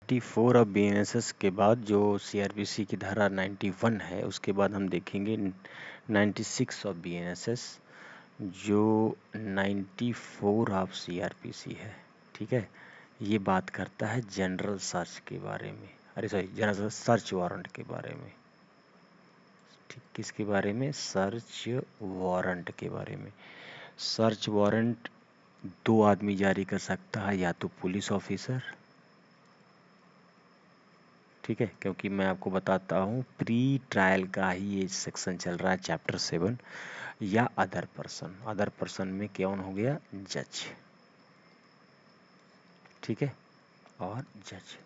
94 of BNSS के बाद जो सीआरपीसी की धारा 91 है, उसके बाद हम देखेंगे 96 ऑफ बीएनएसएस जो 94 ऑफ सीआरपीसी है। ठीक है, ये बात करता है जनरल सर्च के बारे में, अरे सॉरी, जनरल सर्च वारंट के बारे में। ठीक, किसके बारे में? सर्च वारंट के बारे में। सर्च वारंट दो आदमी जारी कर सकता है, या तो पुलिस ऑफिसर, ठीक है, क्योंकि मैं आपको बताता हूँ प्री ट्रायल का ही ये सेक्शन चल रहा है, चैप्टर 7, या अदर पर्सन। अदर पर्सन में कौन हो गया? जज, ठीक है, और जज।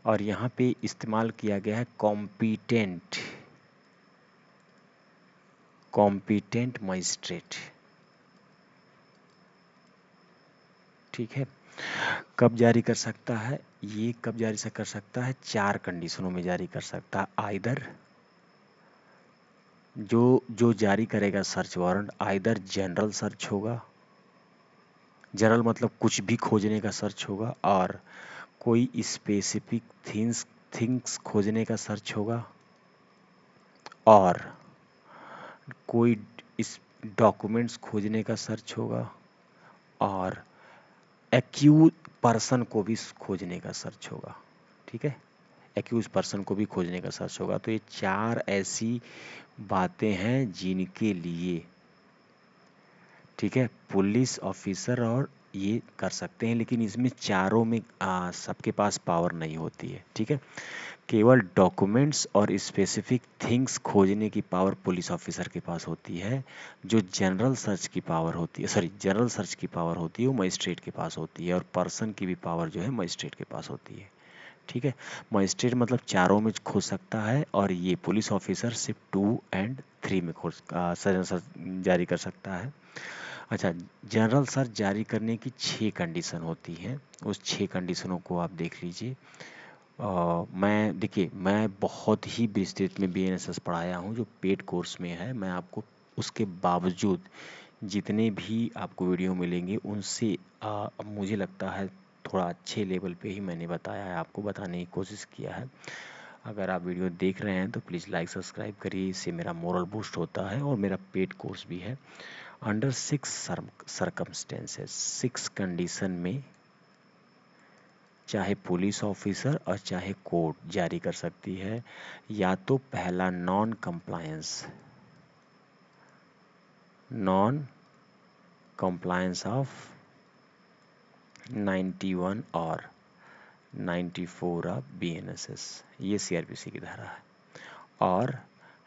और यहाँ पे इस्तेमाल किया गया है कॉम्पिटेंट मजिस्ट्रेट, ठीक है। कब जारी कर सकता है? ये कब जारी से कर सकता है? 4 कंडीशनों में जारी कर सकता है। आइदर जो जारी करेगा search warrant, either general search होगा, जनरल मतलब कुछ भी खोजने का सर्च होगा, और कोई स्पेसिफिक थिंग्स खोजने का सर्च होगा, और कोई इस डॉक्यूमेंट्स खोजने का सर्च होगा, और एक्यूज पर्सन को भी खोजने का सर्च होगा, ठीक है, एक्यूज पर्सन को भी खोजने का सर्च होगा। तो ये 4 ऐसी बातें हैं जिनके लिए, ठीक है, पुलिस ऑफिसर और ये कर सकते हैं, लेकिन इसमें चारों में सबके पास पावर नहीं होती है, ठीक है। केवल डॉक्यूमेंट्स और स्पेसिफिक थिंग्स खोजने की पावर पुलिस ऑफिसर के पास होती है। जो जनरल सर्च की पावर होती है, सॉरी, जनरल सर्च की पावर होती है वो मजिस्ट्रेट के पास होती है, और पर्सन की भी पावर जो है मजिस्ट्रेट के पास होती है, ठीक है। मजिस्ट्रेट मतलब चारों में खोज सकता है, और ये पुलिस ऑफिसर सिर्फ 2 और 3 में सर्च जारी कर सकता है। अच्छा, जनरल सर्च जारी करने की 6 कंडीशन होती हैं। उस 6 कंडीशनों को आप देख लीजिए। मैं बहुत ही विस्तृत में बीएनएसएस पढ़ाया हूँ, जो पेड कोर्स में है। मैं आपको उसके बावजूद जितने भी आपको वीडियो मिलेंगे उनसे मुझे लगता है थोड़ा अच्छे लेवल पे ही मैंने बताया है, आपको बताने की कोशिश किया है। अगर आप वीडियो देख रहे हैं तो प्लीज़ लाइक सब्सक्राइब करिए, इससे मेरा मोरल बूस्ट होता है। और मेरा पेड कोर्स भी है। अंडर 6 सर्कमस्टेंसेस, 6 कंडीशन में चाहे पुलिस ऑफिसर और चाहे कोर्ट जारी कर सकती है। या तो पहला नॉन कंप्लायंस ऑफ 91 और 94 ऑफ बीएनएसएस, ये सीआरपीसी की धारा है, और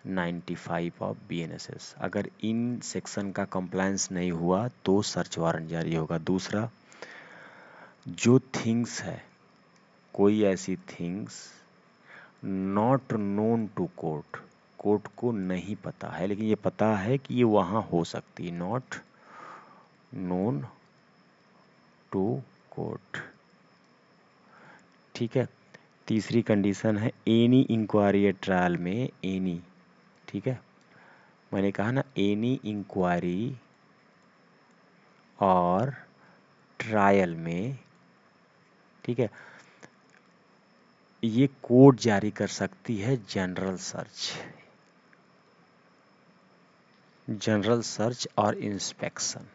95 ऑफ बीएनएसएस। अगर इन सेक्शन का कंप्लायंस नहीं हुआ तो सर्च वारंट जारी होगा। दूसरा, जो थिंग्स है, कोई ऐसी things not known to court, court को नहीं पता है लेकिन ये पता है कि ये वहाँ हो सकती है, नॉट नोन टू कोर्ट, ठीक है। तीसरी कंडीशन है एनी इंक्वायरी या ट्रायल में, एनी, ठीक है, मैंने कहा ना, एनी इंक्वायरी और ट्रायल में, ठीक है, ये कोर्ट जारी कर सकती है जनरल सर्च और इंस्पेक्शन।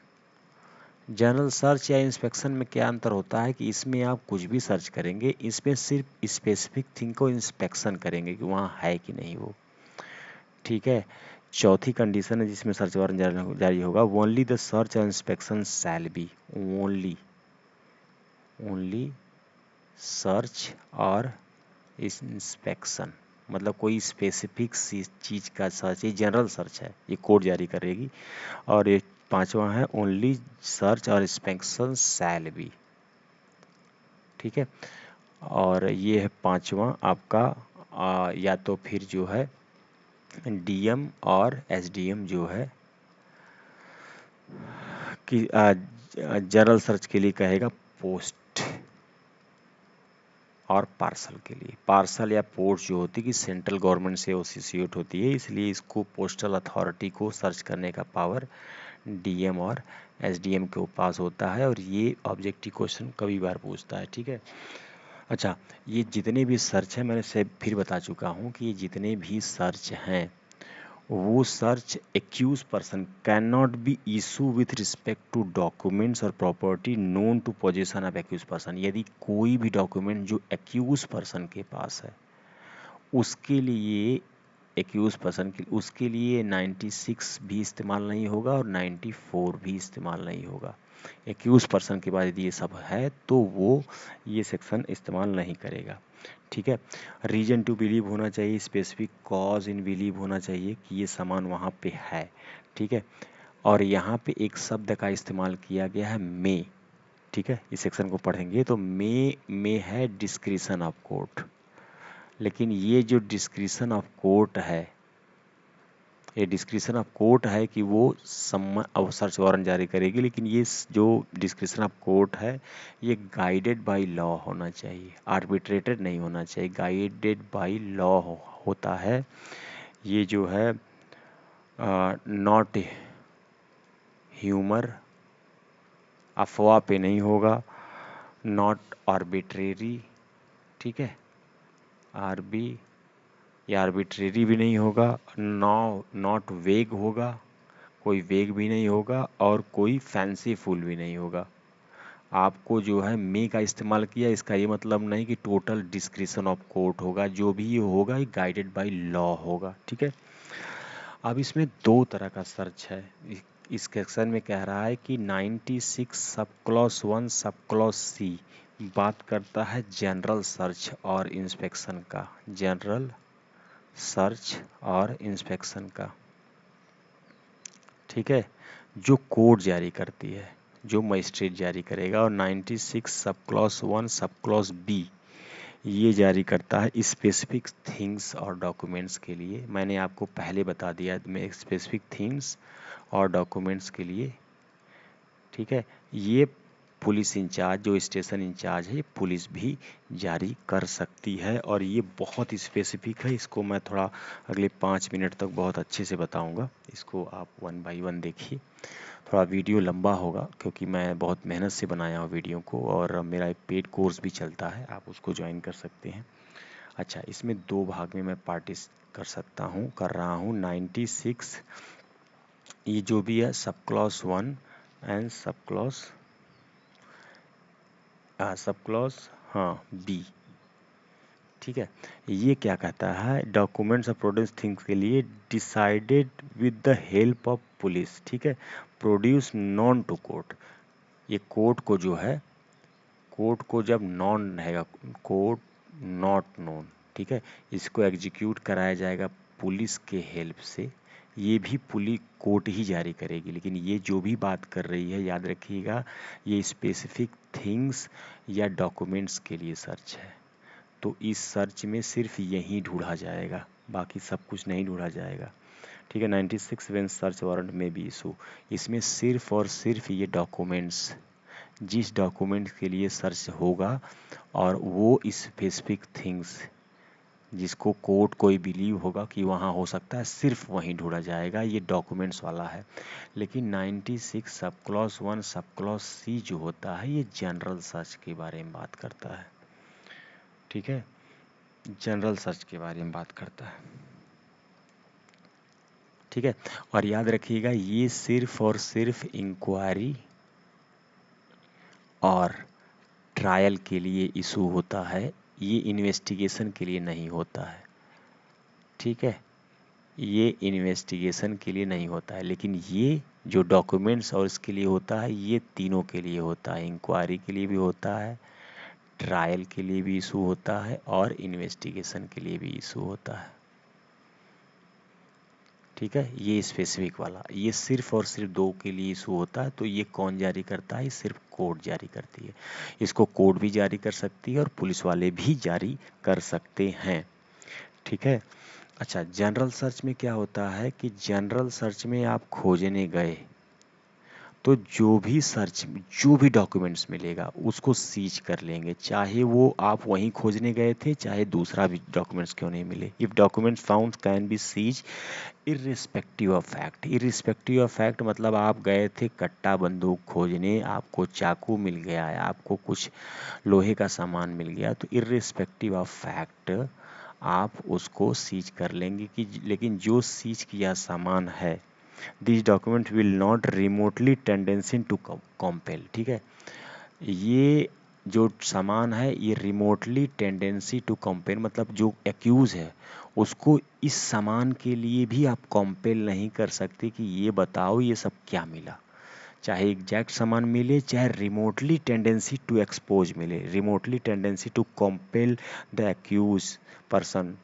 जनरल सर्च या इंस्पेक्शन में क्या अंतर होता है कि इसमें आप कुछ भी सर्च करेंगे, इसमें सिर्फ स्पेसिफिक थिंग को इंस्पेक्शन करेंगे कि वहाँ है कि नहीं वो, ठीक है। चौथी कंडीशन है जिसमें सर्च वारंट जारी होगा, ओनली द सर्च और inspection shall be, only search और इंस्पेक्शन, मतलब कोई स्पेसिफिक चीज़ का सर्च, ये जनरल सर्च है, ये कोर्ट जारी करेगी। और ये पांचवा है ओनली सर्च और इंस्पेक्शन शैल बी, ठीक है। और ये है पांचवा आपका या तो फिर जो है डीएम और एसडीएम जो है कि जनरल सर्च के लिए कहेगा पोस्ट, और पार्सल के लिए, पार्सल या पोस्ट जो होती है कि सेंट्रल गवर्नमेंट से एसोसिएट होती है, इसलिए इसको पोस्टल अथॉरिटी को सर्च करने का पावर डीएम और एसडीएम के पास होता है। और ये ऑब्जेक्टिव क्वेश्चन कभी बार पूछता है, ठीक है। अच्छा, ये जितने भी सर्च हैं मैंने से फिर बता चुका हूँ कि ये जितने भी सर्च हैं वो search accused person can not be issue with respect to documents और property known to position of accused person. यदि कोई भी डॉक्यूमेंट जो एक्यूज पर्सन के पास है उसके लिए एक्यूज पर्सन के उसके लिए 96 भी इस्तेमाल नहीं होगा और 94 भी इस्तेमाल नहीं होगा। एक्यूज पर्सन के बाद यदि ये सब है तो वो ये सेक्शन इस्तेमाल नहीं करेगा। ठीक है। रीजन टू बिलीव होना चाहिए, स्पेसिफिक कॉज इन बिलीव होना चाहिए कि ये सामान वहाँ पे है। ठीक है। और यहाँ पे एक शब्द का इस्तेमाल किया गया है मे। ठीक है, इस सेक्शन को पढ़ेंगे तो मे है डिस्क्रिशन ऑफ कोर्ट, लेकिन ये जो डिस्क्रिशन ऑफ कोर्ट है, ये डिस्क्रिशन ऑफ कोर्ट है कि वो अब सर्च वारंट जारी करेगी, लेकिन ये जो डिस्क्रिशन ऑफ कोर्ट है ये गाइडेड बाय लॉ होना चाहिए, आर्बिट्रेटेड नहीं होना चाहिए, गाइडेड बाय लॉ होता है। ये जो है नॉट ह्यूमर, अफवाह पे नहीं होगा, नॉट आर्बिट्रेरी। ठीक है, आरबी या आर्बिट्रेरी भी नहीं होगा, नॉट वेग होगा, कोई वेग भी नहीं होगा और कोई फैंसीफुल भी नहीं होगा। आपको जो है मे का इस्तेमाल किया, इसका ये मतलब नहीं कि टोटल डिस्क्रिशन ऑफ कोर्ट होगा, जो भी ये होगा ये गाइडेड बाय लॉ होगा। ठीक है। अब इसमें दो तरह का सर्च है। इस सेक्शन में कह रहा है कि 96 sub clause 1 sub clause C बात करता है जनरल सर्च और इंस्पेक्शन का, जनरल सर्च और इंस्पेक्शन का। ठीक है, जो कोर्ट जारी करती है, जो मजिस्ट्रेट जारी करेगा। और 96 sub clause 1 sub clause B ये जारी करता है स्पेसिफिक थिंग्स और डॉक्यूमेंट्स के लिए। मैंने आपको पहले बता दिया मैं स्पेसिफिक थिंग्स और डॉक्यूमेंट्स के लिए। ठीक है, ये पुलिस इंचार्ज जो स्टेशन इंचार्ज है, पुलिस भी जारी कर सकती है और ये बहुत स्पेसिफिक है। इसको मैं थोड़ा अगले 5 मिनट तक बहुत अच्छे से बताऊंगा। इसको आप 1 बाय 1 देखिए। थोड़ा वीडियो लंबा होगा क्योंकि मैं बहुत मेहनत से बनाया हूँ वीडियो को, और मेरा एक पेड कोर्स भी चलता है, आप उसको ज्वाइन कर सकते हैं। अच्छा, इसमें दो भाग में मैं पार्टिस कर रहा हूँ 96। ये जो भी है sub clause 1 and sub clause हाँ बी। ठीक है, ये क्या कहता है, डॉक्यूमेंट्स और प्रोड्यूस थिंग्स के लिए decided with the help of police. ठीक है, प्रोड्यूस नॉन टू कोर्ट। ये कोर्ट को जो है, कोर्ट को जब नॉन रहेगा, कोर्ट नॉट नोन, ठीक है, इसको एग्जीक्यूट कराया जाएगा पुलिस के हेल्प से। ये भी पुलिस कोर्ट ही जारी करेगी, लेकिन ये जो भी बात कर रही है याद रखिएगा ये स्पेसिफिक थिंग्स या डॉक्यूमेंट्स के लिए सर्च है। तो इस सर्च में सिर्फ यही ढूंढा जाएगा, बाकी सब कुछ नहीं ढूंढा जाएगा। ठीक है, 96 वेन सर्च वारंट में भी इशू, इसमें सिर्फ और सिर्फ ये डॉक्यूमेंट्स, जिस डॉक्यूमेंट के लिए सर्च होगा और वो स्पेसिफिक थिंग्स जिसको कोर्ट कोई बिलीव होगा कि वहाँ हो सकता है, सिर्फ वहीं ढूंढा जाएगा, ये डॉक्यूमेंट्स वाला है। लेकिन 96 sub clause 1 sub clause C जो होता है ये जनरल सर्च के बारे में बात करता है। ठीक है, जनरल सर्च के बारे में बात करता है। ठीक है, और याद रखिएगा ये सिर्फ और सिर्फ इंक्वायरी और ट्रायल के लिए इशू होता है, ये इन्वेस्टिगेशन के लिए नहीं होता है। ठीक है, ये इन्वेस्टिगेशन के लिए नहीं होता है, लेकिन ये जो डॉक्यूमेंट्स और इसके लिए होता है ये तीनों के लिए होता है, इंक्वायरी के लिए भी होता है, ट्रायल के लिए भी इशू होता है और इन्वेस्टिगेशन के लिए भी इशू होता है। ठीक है, ये स्पेसिफिक वाला ये सिर्फ और सिर्फ दो के लिए इशू होता है। तो ये कौन जारी करता है, सिर्फ कोर्ट जारी करती है। इसको कोर्ट भी जारी कर सकती है और पुलिस वाले भी जारी कर सकते हैं। ठीक है। अच्छा, जनरल सर्च में क्या होता है कि जनरल सर्च में आप खोजने गए, तो जो भी डॉक्यूमेंट्स मिलेगा उसको सीज कर लेंगे, चाहे वो आप वहीं खोजने गए थे, चाहे दूसरा भी डॉक्यूमेंट्स क्यों नहीं मिले। If documents found can be seize irrespective of fact. Irrespective of fact मतलब आप गए थे कट्टा बंदूक खोजने, आपको चाकू मिल गया है, आपको कुछ लोहे का सामान मिल गया, तो इर्रिस्पेक्टिव ऑफ फैक्ट आप उसको सीज कर लेंगे कि लेकिन जो सीज किया सामान है, this document will not remotely tendency to compel. ठीक है, ये जो सामान है ये रिमोटली टेंडेंसी टू कंपेल मतलब जो एक्यूज है उसको इस सामान के लिए भी आप कंपेल नहीं कर सकते कि ये बताओ ये सब क्या मिला। चाहे एग्जैक्ट सामान मिले, चाहे रिमोटली टेंडेंसी टू एक्सपोज मिले, remotely tendency to compel the accuse person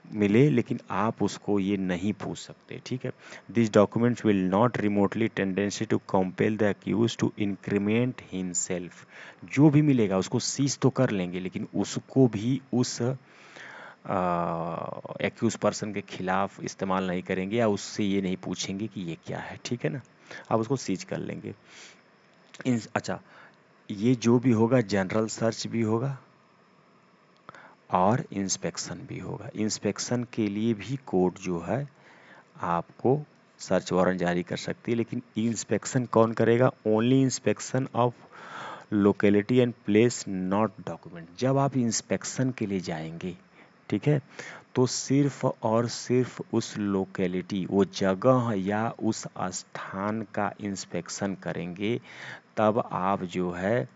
मिले, लेकिन आप उसको ये नहीं पूछ सकते। ठीक है, this documents will not remotely tendency to compel the accuse to increment himself. जो भी मिलेगा उसको सीज तो कर लेंगे, लेकिन उसको भी उस एक्यूज पर्सन के खिलाफ इस्तेमाल नहीं करेंगे या उससे ये नहीं पूछेंगे कि ये क्या है। ठीक है ना, आप उसको सीज कर लेंगे। अच्छा, ये जो भी होगा जनरल सर्च भी होगा और इंस्पेक्शन भी होगा। इंस्पेक्शन के लिए भी कोर्ट जो है आपको सर्च वारंट जारी कर सकती है, लेकिन इंस्पेक्शन कौन करेगा? Only inspection of locality and place not document. जब आप इंस्पेक्शन के लिए जाएंगे, ठीक है, तो सिर्फ और सिर्फ उस लोकेलिटी, वो जगह या उस स्थान का इंस्पेक्शन करेंगे, तब आप जो है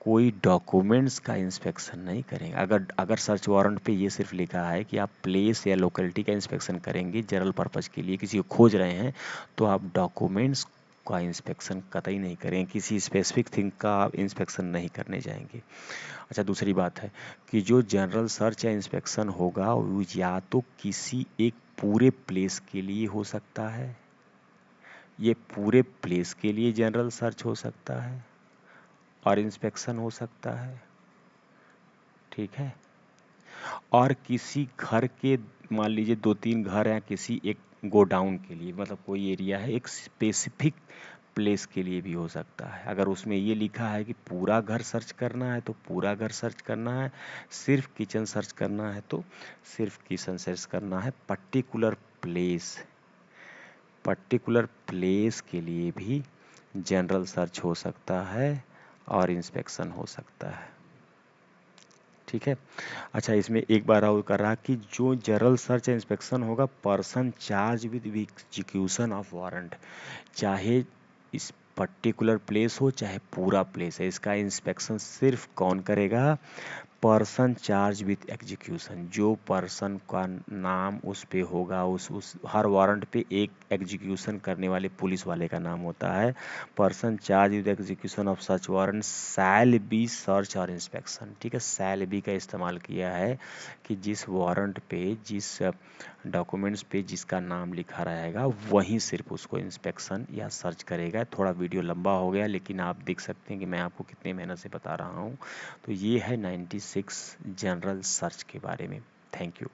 कोई डॉक्यूमेंट्स का इंस्पेक्शन नहीं करेंगे। अगर सर्च वारंट पे ये सिर्फ लिखा है कि आप प्लेस या लोकेलिटी का इंस्पेक्शन करेंगे जनरल पर्पज़ के लिए, किसी को खोज रहे हैं, तो आप डॉक्यूमेंट्स का इंस्पेक्शन कतई नहीं करेंगे, किसी स्पेसिफिक थिंग का आप इंस्पेक्शन नहीं करने जाएंगे। अच्छा, दूसरी बात है कि जो जनरल सर्च या इंस्पेक्शन होगा वो या तो किसी एक पूरे प्लेस के लिए हो सकता है, ये पूरे प्लेस के लिए जनरल सर्च हो सकता है और इंस्पेक्शन हो सकता है। ठीक है, और किसी घर के, मान लीजिए 2-3 घर हैं, किसी एक गोडाउन के लिए, मतलब कोई एरिया है, एक स्पेसिफिक प्लेस के लिए भी हो सकता है। अगर उसमें ये लिखा है कि पूरा घर सर्च करना है तो पूरा घर सर्च करना है, सिर्फ किचन सर्च करना है तो सिर्फ किचन सर्च करना है। पर्टिकुलर प्लेस के लिए भी जनरल सर्च हो सकता है और इंस्पेक्शन हो सकता है। ठीक है, अच्छा, इसमें एक बार और कर रहा कि जो जनरल सर्च इंस्पेक्शन होगा, person charge with execution of warrant, चाहे इस पर्टिकुलर प्लेस हो चाहे पूरा प्लेस है, इसका इंस्पेक्शन सिर्फ कौन करेगा? Person charge with execution. जो पर्सन का नाम उस पे होगा, उस हर वारंट पे एक एग्जीक्यूशन करने वाले पुलिस वाले का नाम होता है। Person charge with execution of such warrant shall be search और इंस्पेक्शन। ठीक है, शैल बी का इस्तेमाल किया है कि जिस वारंट पे, जिस डॉक्यूमेंट्स पे जिसका नाम लिखा रहेगा वहीं सिर्फ उसको इंस्पेक्शन या सर्च करेगा। थोड़ा वीडियो लंबा हो गया, लेकिन आप देख सकते हैं कि मैं आपको कितनी मेहनत से बता रहा हूँ। तो ये है 96 जनरल सर्च के बारे में। Thank you.